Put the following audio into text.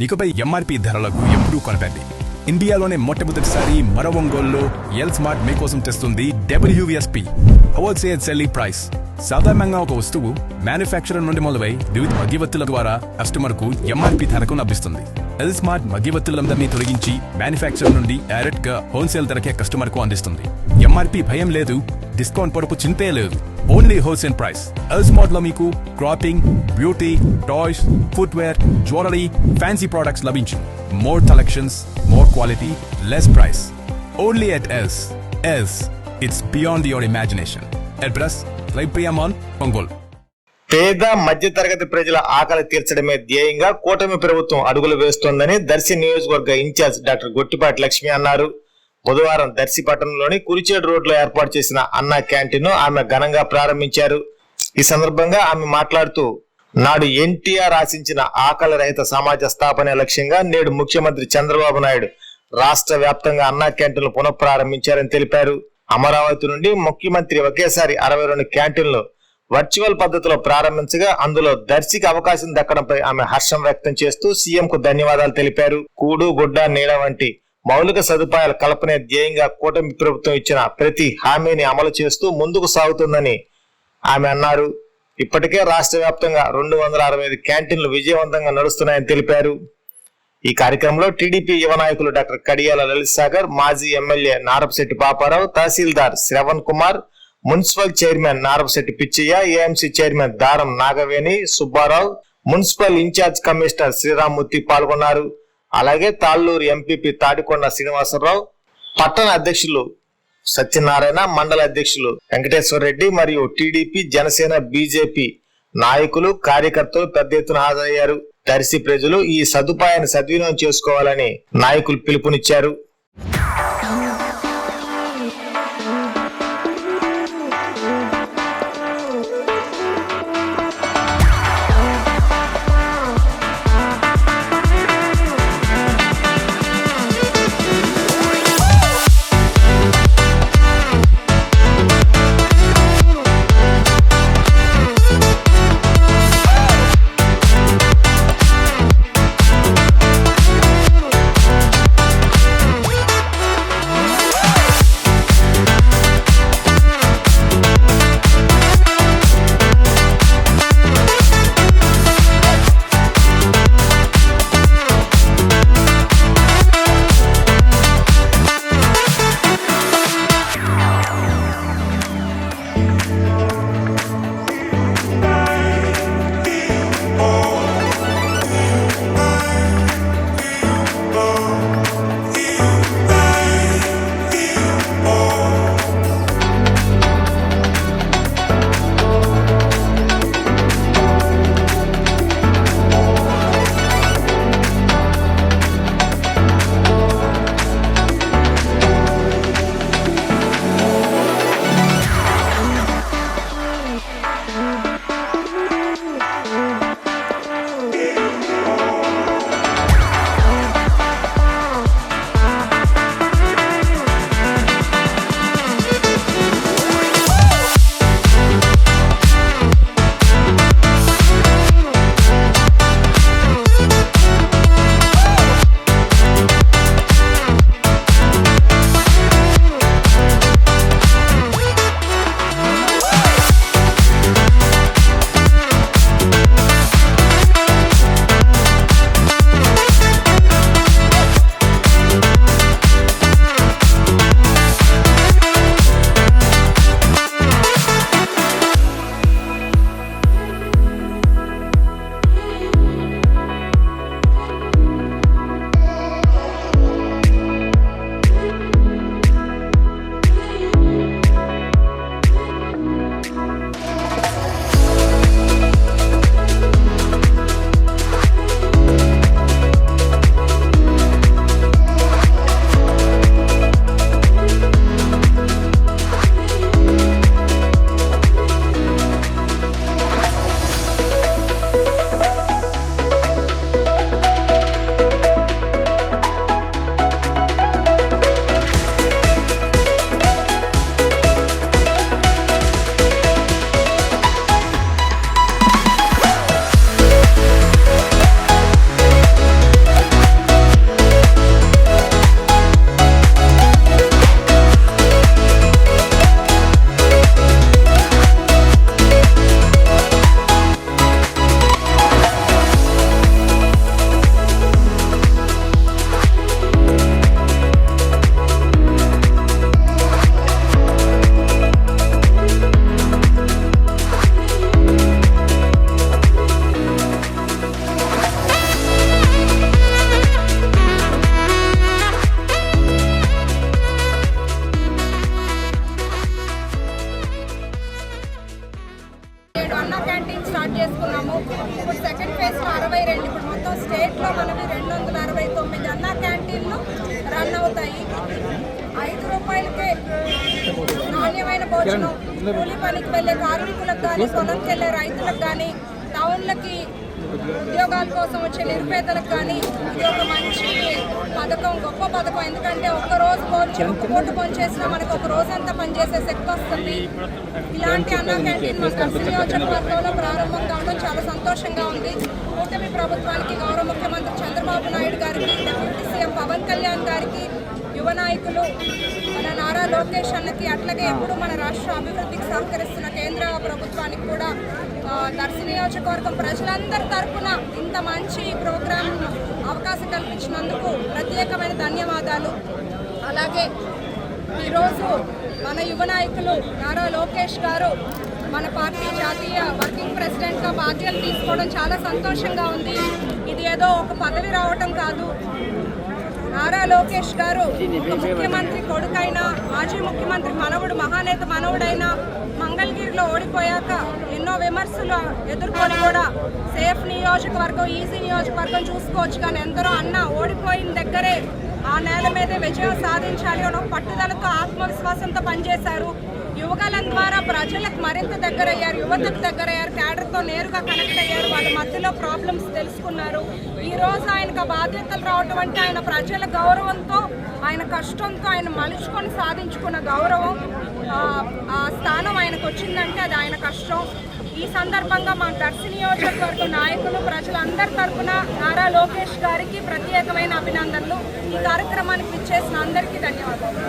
ఇకపై ఎంఆర్పి ధరలకు ఎప్పుడూ కొనకండి. ఇండియాలోనే మొట్టమొదటిసారి మరో ఒంగోలులో ఎల్ స్మార్ట్ మీకోసం తెస్తుంది WSP హోల్సేల్ సెల్లింగ్ ప్రైస్. సాధారణంగా ఒక వస్తువు మ్యానుఫ్యాక్చరర్ నుండి మొదలై వివిధ మధ్యవర్తుల ద్వారా కస్టమర్ కు ఎంఆర్పి ధరకు లభిస్తుంది. ఎల్ స్మార్ట్ మధ్యవర్తులందరినీ తొలగించి మ్యానుఫ్యాక్చరర్ నుండి డైరెక్ట్ గా హోల్సేల్ ధరకే కస్టమర్ కు అందిస్తుంది. ఎంఆర్పి భయం లేదు, డిస్కౌంట్ పొరపు చింతే లేదు. Only wholesale price. L smart లో మీకు clothing, beauty, toys, footwear, jewellery, fancy products లభించు. More collections, more quality, less price. Only at L's. L's, it's beyond your imagination. Address లైప్రియామాన్, ఒంగోలు. పేద మధ్యతరగతి ప్రజల ఆకలి తీర్చడమే ధ్యేయంగా కూటమి ప్రభుత్వం అడుగులు వేస్తోందని దర్శి నియోజకవర్గ ఇన్ఛార్జ్ డాక్టర్ గొట్టిపాటి లక్ష్మి అన్నారు. బుధవారం దర్శి పట్టణంలోని కురిచేడు రోడ్లో ఏర్పాటు చేసిన అన్నా క్యాంటీన్ ఆమె ఘనంగా ప్రారంభించారు. ఈ సందర్భంగా ఆమె మాట్లాడుతూ, నాడు ఎన్టీఆర్ ఆశించిన ఆకలి రహిత సమాజ స్థాపనే లక్ష్యంగా నేడు ముఖ్యమంత్రి చంద్రబాబు నాయుడు రాష్ట్ర వ్యాప్తంగా అన్నా క్యాంటీన్లు పునఃప్రారంభించారని తెలిపారు. అమరావతి నుండి ముఖ్యమంత్రి ఒకేసారి 62 క్యాంటీన్లు వర్చువల్ పద్ధతిలో ప్రారంభించగా అందులో దర్శికి అవకాశం దక్కడంపై ఆమె హర్షం వ్యక్తం చేస్తూ సీఎం కు ధన్యవాదాలు తెలిపారు. కూడు, గుడ్డ, నీడ వంటి మౌలిక సదుపాయాల కల్పనే ధ్యేయంగా కూటమి ప్రభుత్వం ఇచ్చిన ప్రతి హామీని అమలు చేస్తూ ముందుకు సాగుతుందని ఆమె అన్నారు. ఇప్పటికే రాష్ట్ర వ్యాప్తంగా 265 క్యాంటీన్లు విజయవంతంగా నడుస్తున్నాయని తెలిపారు. ఈ కార్యక్రమంలో టీడీపీ యువ నాయకులు డాక్టర్ కడియాల లలిత్ సాగర్, మాజీ ఎమ్మెల్యే నారపశెట్టి పాపారావు, తహసీల్దార్ Shravan Kumar, municipal chairman Narapasetti Pichaiah, AMC chairman Daram Nagaveni Subbarao, municipal in charge commissioner Sriramamurthy పాల్గొన్నారు. అలాగే తాళ్ళూరు ఎంపీపీ తాడికొండ శ్రీనివాసరావు, పట్టణ అధ్యక్షులు సత్యనారాయణ, మండల అధ్యక్షులు వెంకటేశ్వర రెడ్డి మరియు టీడీపీ, జనసేన, బీజేపీ నాయకులు, కార్యకర్తలు పెద్ద ఎత్తున హాజరయ్యారు. దర్శి ప్రజలు ఈ సదుపాయాన్ని సద్వినియోగం చేసుకోవాలని నాయకులు పిలుపునిచ్చారు. మనవి 269 అన్నా క్యాంటీన్లు రన్ అవుతాయి. 5 రూపాయలకే నాణ్యమైన భోజనం కూలి పనికి వెళ్ళే కార్మికులకు కానీ, పొలంకి వెళ్ళే రైతులకు కానీ, టౌన్లకి ఉద్యోగాల కోసం వచ్చే నిరుపేదలకు కానీ ఇది ఒక మంచి పథకం, గొప్ప పథకం. ఎందుకంటే ఒక్క పూట పనిచేసినా మనకు ఒక రోజంతా పనిచేసే శక్తి వస్తుంది. ఇలాంటి అన్నా క్యాంటీన్ మా దర్శి నియోజకవర్గంలో ప్రారంభం కావడం చాలా సంతోషంగా ఉంది. కూటమి ప్రభుత్వానికి, గౌరవ ముఖ్యమంత్రి చంద్రబాబు నాయుడు గారికి, డిప్యూటీ సీఎం పవన్ కళ్యాణ్ గారికి, యువ నాయకులు మన నారా లోకేష్ అన్నకి, అట్లాగే ఎప్పుడు మన రాష్ట్ర అభివృద్ధికి సహకరిస్తున్న కేంద్ర ప్రభుత్వానికి కూడా దర్శి నియోజకవర్గం ప్రజలందరి తరఫున ఇంత మంచి ప్రోగ్రాం అవకాశం కల్పించినందుకు ప్రత్యేకమైన ధన్యవాదాలు. అలాగే ఈరోజు మన యువ నాయకులు నారా లోకేష్ గారు మన పార్టీ జాతీయ వర్కింగ్ ప్రెసిడెంట్గా బాధ్యతలు తీసుకోవడం చాలా సంతోషంగా ఉంది. ఇది ఏదో ఒక పదవి రావటం కాదు. నారా లోకేష్ గారు ముఖ్యమంత్రి కొడుకైనా, మాజీ ముఖ్యమంత్రి మనవడు, మహానేత మనవుడైన మంగళగిరిలో ఓడిపోయాక ఎన్నో విమర్శలు ఎదుర్కొని కూడా సేఫ్ నియోజకవర్గం, ఈజీ నియోజకవర్గం చూసుకోవచ్చు. కానీ ఎందరో అన్న ఓడిపోయిన దగ్గరే ఆ నేల మీదే విజయం సాధించాలి అని ఒక పట్టుదలతో, ఆత్మవిశ్వాసంతో పనిచేశారు. యువగలం ద్వారా ప్రజలకు మరింత దగ్గరయ్యారు, యువతకు దగ్గరయ్యారు, క్యాడర్తో నేరుగా కనెక్ట్ అయ్యారు, వాళ్ళ మధ్యలో ప్రాబ్లమ్స్ తెలుసుకున్నారు. ఈరోజు ఆయనకు ఆ బాధ్యతలు రావటం అంటే ఆయన ప్రజల గౌరవంతో, ఆయన కష్టంతో ఆయన మలుచుకొని సాధించుకున్న గౌరవం, ఆ స్థానం ఆయనకు వచ్చిందంటే అది ఆయన కష్టం. ఈ సందర్భంగా మా దర్శి నియోజకవర్గ నాయకులు, ప్రజలందరి తరఫున నారా లోకేష్ గారికి ప్రత్యేకమైన అభినందనలు. ఈ కార్యక్రమానికి విచ్చేసిన అందరికీ ధన్యవాదాలు.